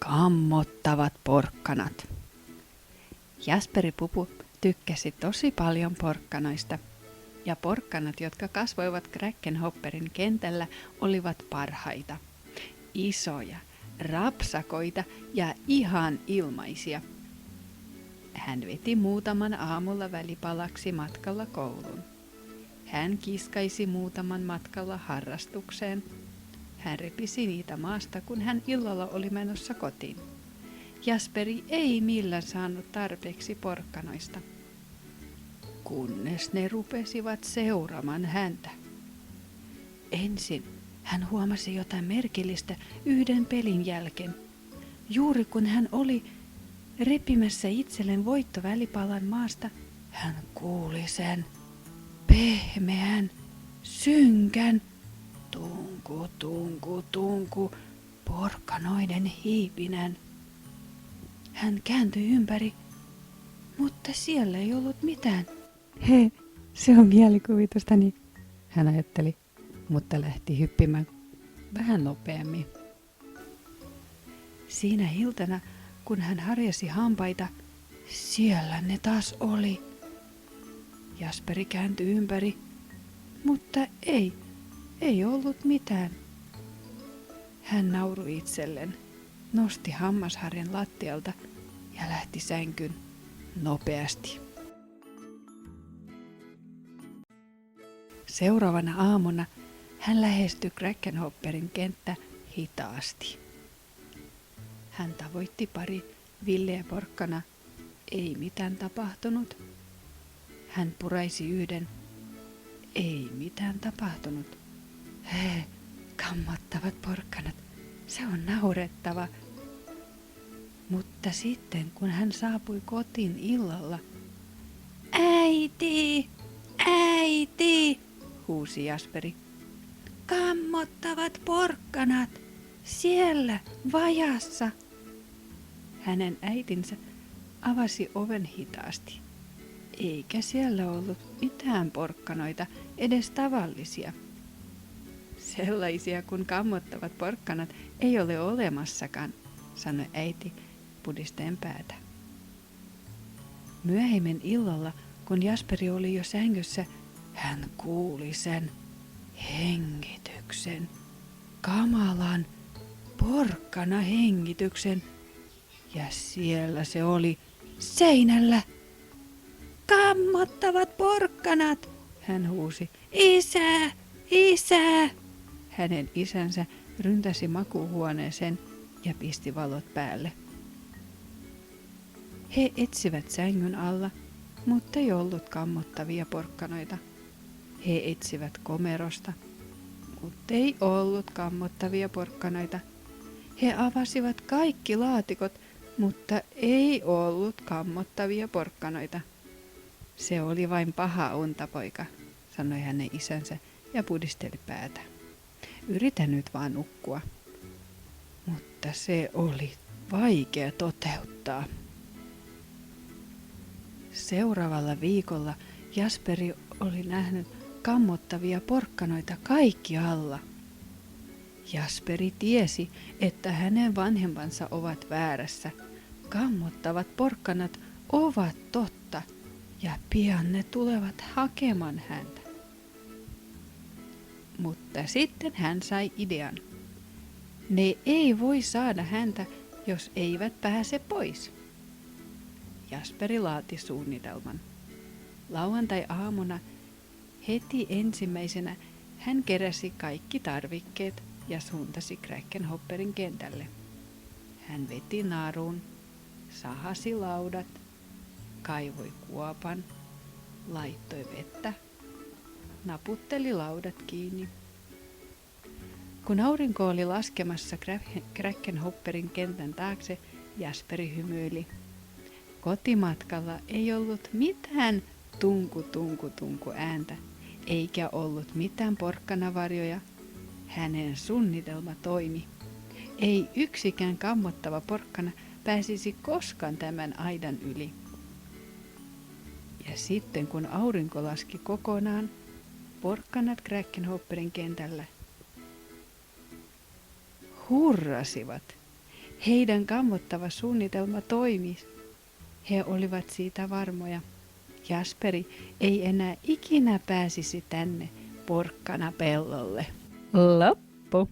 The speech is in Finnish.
Kammottavat porkkanat. Jasperi Pupu tykkäsi tosi paljon porkkanoista, ja porkkanat, jotka kasvoivat Kräkkenhopperin kentällä, olivat parhaita. Isoja, rapsakoita ja ihan ilmaisia. Hän veti muutaman aamulla välipalaksi matkalla kouluun. Hän kiskaisi muutaman matkalla harrastukseen. Hän repisi niitä maasta, kun hän illalla oli menossa kotiin. Jasperi ei millään saanut tarpeeksi porkkanoista, kunnes ne rupesivat seuraamaan häntä. Ensin hän huomasi jotain merkillistä yhden pelin jälkeen. Juuri kun hän oli repimässä itselleen voittovälipalan maasta, hän kuuli sen pehmeän, synkän tunku, tunku, tunku, porkkanoiden hiipinän. Hän kääntyi ympäri, mutta siellä ei ollut mitään. He, se on mielikuvitustani, hän ajatteli, mutta lähti hyppimään vähän nopeammin. Siinä iltana, kun hän harjasi hampaita, siellä ne taas oli. Jasperi kääntyi ympäri, mutta ei ollut mitään. Hän nauroi itselleen, nosti hammasharjan lattialta ja lähti sänkyyn nopeasti. Seuraavana aamuna hän lähestyi Kräkkenhopperin kenttä hitaasti. Hän tavoitti pari villeä porkkana. Ei mitään tapahtunut. Hän puraisi yhden. Ei mitään tapahtunut. He, kammottavat porkkanat. Se on naurettava. Mutta sitten kun hän saapui kotiin illalla, äiti, äiti, huusi Jasperi. Kammottavat porkkanat, siellä vajassa. Hänen äitinsä avasi oven hitaasti. Eikä siellä ollut mitään porkkanoita, edes tavallisia. Sellaisia kuin kammottavat porkkanat ei ole olemassakaan, sanoi äiti pudistaen päätä. Myöhemmin illalla, kun Jasperi oli jo sängyssä, hän kuuli sen hengityksen, kamalan porkkanahengityksen, ja siellä se oli seinällä. Kammottavat porkkanat, hän huusi. Isä, isä! Hänen isänsä ryntäsi makuuhuoneeseen ja pisti valot päälle. He etsivät sängyn alla, mutta ei ollut kammottavia porkkanoita. He etsivät komerosta, mutta ei ollut kammottavia porkkanoita. He avasivat kaikki laatikot, mutta ei ollut kammottavia porkkanoita. Se oli vain paha unta, poika, sanoi hänen isänsä ja pudisteli päätä. Yritä nyt vaan nukkua. Mutta se oli vaikea toteuttaa. Seuraavalla viikolla Jasperi oli nähnyt kammottavia porkkanoita kaikkialla. Jasperi tiesi, että hänen vanhempansa ovat väärässä. Kammottavat porkkanat ovat totta ja pian ne tulevat hakemaan häntä. Mutta sitten hän sai idean. Ne ei voi saada häntä, jos eivät pääse pois. Jasperi laati suunnitelman. Lauantai-aamuna heti ensimmäisenä hän keräsi kaikki tarvikkeet ja suuntasi Kräkkenhopperin kentälle. Hän veti naruun, sahasi laudat, kaivoi kuopan, laittoi vettä, naputteli laudat kiinni. Kun aurinko oli laskemassa Kräkkenhopperin kentän taakse, Jasperi hymyili. Kotimatkalla ei ollut mitään tunku, tunku, tunku ääntä, eikä ollut mitään porkkanavarjoja. Hänen suunnitelma toimi. Ei yksikään kammottava porkkana pääsisi koskaan tämän aidan yli. Ja sitten kun aurinko laski kokonaan, porkkanat Kräkkenhopperin kentällä hurrasivat. Heidän kammottava suunnitelma toimisi. He olivat siitä varmoja. Jasperi ei enää ikinä pääsisi tänne porkkana pellolle. Loppu.